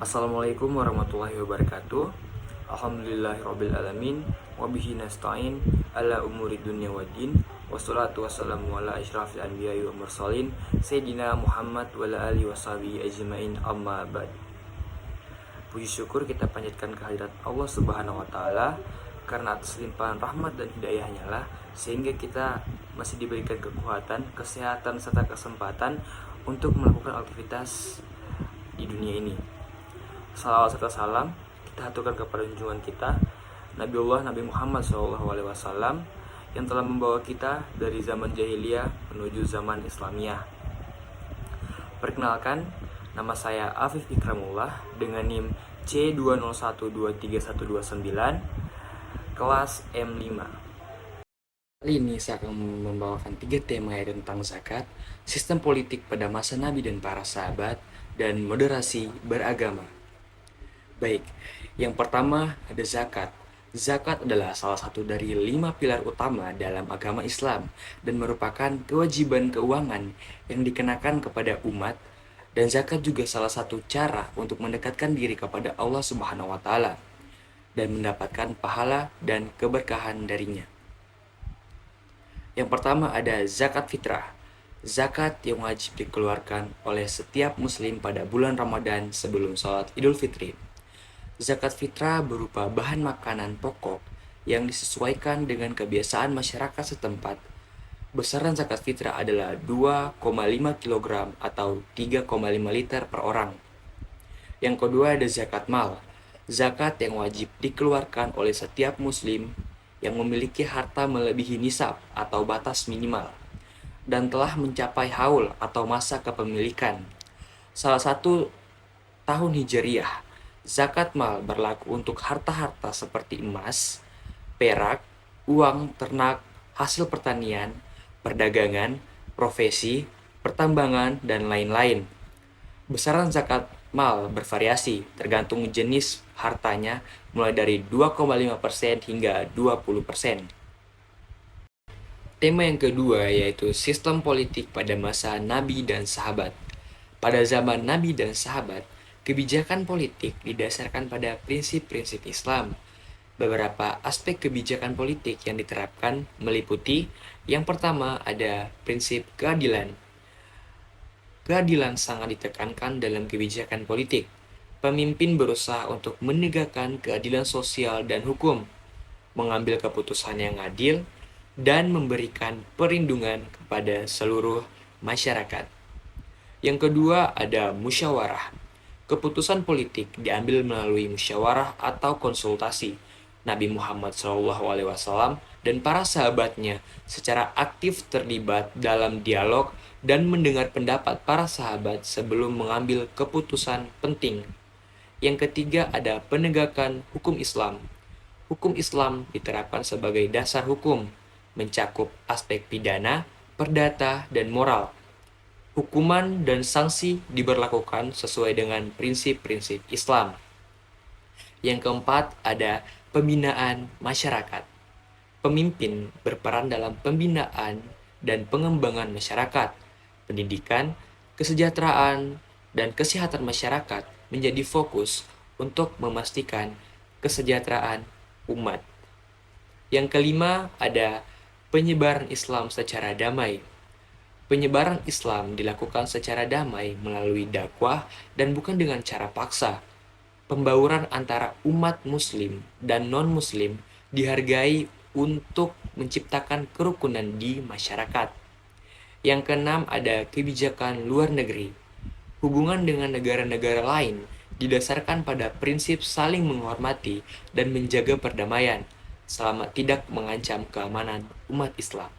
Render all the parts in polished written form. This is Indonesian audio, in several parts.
Assalamualaikum warahmatullahi wabarakatuh. Alhamdulillahirabbil alamin wa bihi nasta'in ala umuri dunya waddin. Wassalatu wassalamu ala asyrafil anbiya'i wa mursalin sayyidina Muhammad wa ala alihi washabihi ajmain amma ba'd. Puji syukur kita panjatkan kehadirat Allah Subhanahu wa taala karena atas limpahan rahmat dan hidayahnya lah sehingga kita masih diberikan kekuatan, kesehatan serta kesempatan untuk melakukan aktivitas di dunia ini. Salawat serta salam kita haturkan kepada junjungan kita Nabi Muhammad SAW yang telah membawa kita dari zaman jahiliyah menuju zaman Islamiyah. Perkenalkan, nama saya Afif Ikramullah dengan NIM C201231129 kelas M5. Kali ini saya akan membawakan 3 tema tentang zakat, sistem politik pada masa Nabi dan para sahabat, dan moderasi beragama. Baik, yang pertama ada zakat. Zakat adalah salah satu dari 5 pilar utama dalam agama Islam dan merupakan kewajiban keuangan yang dikenakan kepada umat, dan zakat juga salah satu cara untuk mendekatkan diri kepada Allah Subhanahu wa taala dan mendapatkan pahala dan keberkahan darinya. Yang pertama ada zakat fitrah. Zakat yang wajib dikeluarkan oleh setiap muslim pada bulan Ramadan sebelum sholat Idul Fitri. Zakat fitrah berupa bahan makanan pokok yang disesuaikan dengan kebiasaan masyarakat setempat. Besaran zakat fitrah adalah 2,5 kg atau 3,5 liter per orang. Yang kedua ada zakat mal. Zakat yang wajib dikeluarkan oleh setiap muslim yang memiliki harta melebihi nisab atau batas minimal dan telah mencapai haul atau masa kepemilikan. Salah satu tahun Hijriah. Zakat mal berlaku untuk harta-harta seperti emas, perak, uang ternak, hasil pertanian, perdagangan, profesi, pertambangan, dan lain-lain. Besaran zakat mal bervariasi tergantung jenis hartanya mulai dari 2,5% hingga 20%. Tema yang kedua yaitu sistem politik pada masa Nabi dan sahabat. Pada zaman Nabi dan sahabat, kebijakan politik didasarkan pada prinsip-prinsip Islam. Beberapa aspek kebijakan politik yang diterapkan meliputi yang pertama ada prinsip keadilan. Keadilan sangat ditekankan dalam kebijakan politik. Pemimpin berusaha untuk menegakkan keadilan sosial dan hukum, mengambil keputusan yang adil, dan memberikan perlindungan kepada seluruh masyarakat. Yang kedua ada musyawarah. Keputusan politik diambil melalui musyawarah atau konsultasi. Nabi Muhammad SAW dan para sahabatnya secara aktif terlibat dalam dialog dan mendengar pendapat para sahabat sebelum mengambil keputusan penting. Yang ketiga ada penegakan hukum Islam. Hukum Islam diterapkan sebagai dasar hukum, mencakup aspek pidana, perdata, dan moral. Hukuman dan sanksi diberlakukan sesuai dengan prinsip-prinsip Islam. Yang keempat ada pembinaan masyarakat. Pemimpin berperan dalam pembinaan dan pengembangan masyarakat. Pendidikan, kesejahteraan, dan kesehatan masyarakat menjadi fokus untuk memastikan kesejahteraan umat. Yang kelima ada penyebaran Islam secara damai. Penyebaran Islam dilakukan secara damai melalui dakwah dan bukan dengan cara paksa. Pembauran antara umat muslim dan non-muslim dihargai untuk menciptakan kerukunan di masyarakat. Yang keenam ada kebijakan luar negeri. Hubungan dengan negara-negara lain didasarkan pada prinsip saling menghormati dan menjaga perdamaian selama tidak mengancam keamanan umat Islam.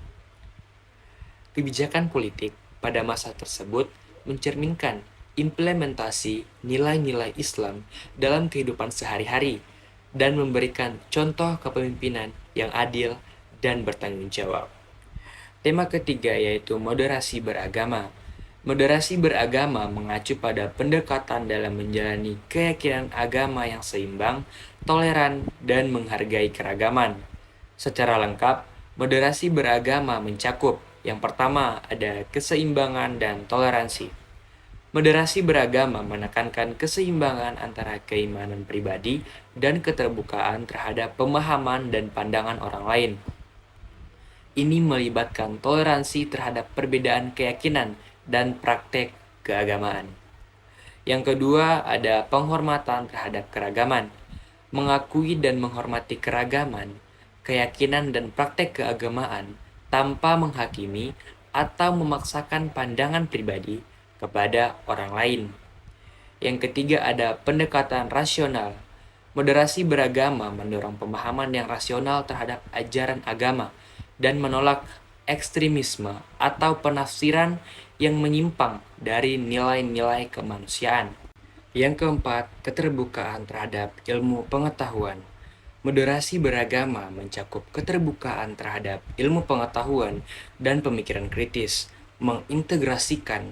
Kebijakan politik pada masa tersebut mencerminkan implementasi nilai-nilai Islam dalam kehidupan sehari-hari dan memberikan contoh kepemimpinan yang adil dan bertanggung jawab. Tema ketiga yaitu moderasi beragama. Moderasi beragama mengacu pada pendekatan dalam menjalani keyakinan agama yang seimbang, toleran, dan menghargai keragaman. Secara lengkap, moderasi beragama mencakup yang pertama ada keseimbangan dan toleransi. Moderasi beragama menekankan keseimbangan antara keimanan pribadi dan keterbukaan terhadap pemahaman dan pandangan orang lain. Ini melibatkan toleransi terhadap perbedaan keyakinan dan praktek keagamaan. Yang kedua, ada penghormatan terhadap keragaman. Mengakui dan menghormati keragaman, keyakinan dan praktek keagamaan tanpa menghakimi atau memaksakan pandangan pribadi kepada orang lain. Yang ketiga, ada pendekatan rasional. Moderasi beragama mendorong pemahaman yang rasional terhadap ajaran agama dan menolak ekstremisme atau penafsiran yang menyimpang dari nilai-nilai kemanusiaan. Yang keempat, keterbukaan terhadap ilmu pengetahuan. Moderasi beragama mencakup keterbukaan terhadap ilmu pengetahuan dan pemikiran kritis, mengintegrasikan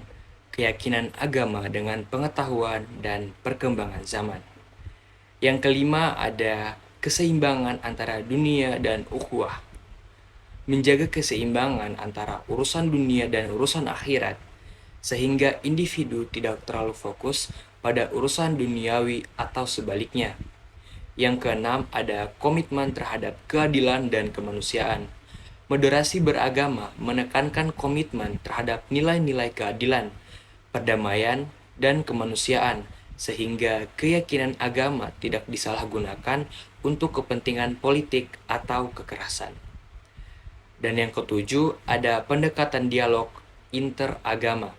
keyakinan agama dengan pengetahuan dan perkembangan zaman. Yang kelima, ada keseimbangan antara dunia dan ukhuwah. Menjaga keseimbangan antara urusan dunia dan urusan akhirat, sehingga individu tidak terlalu fokus pada urusan duniawi atau sebaliknya. Yang keenam, ada komitmen terhadap keadilan dan kemanusiaan. Moderasi beragama menekankan komitmen terhadap nilai-nilai keadilan, perdamaian, dan kemanusiaan, sehingga keyakinan agama tidak disalahgunakan untuk kepentingan politik atau kekerasan. Dan yang ketujuh, ada pendekatan dialog interagama.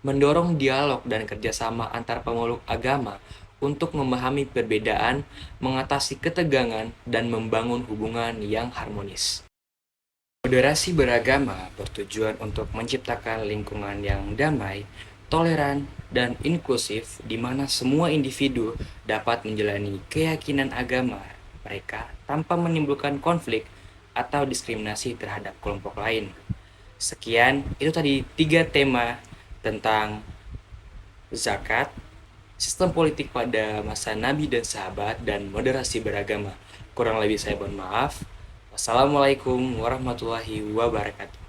Mendorong dialog dan kerjasama antar pemeluk agama untuk memahami perbedaan, mengatasi ketegangan, dan membangun hubungan yang harmonis. Moderasi beragama bertujuan untuk menciptakan lingkungan yang damai, toleran, dan inklusif di mana semua individu dapat menjalani keyakinan agama mereka tanpa menimbulkan konflik atau diskriminasi terhadap kelompok lain. Sekian, itu tadi 3 tema tentang zakat, sistem politik pada masa Nabi dan sahabat, dan moderasi beragama. Kurang lebih saya mohon maaf. Wassalamualaikum warahmatullahi wabarakatuh.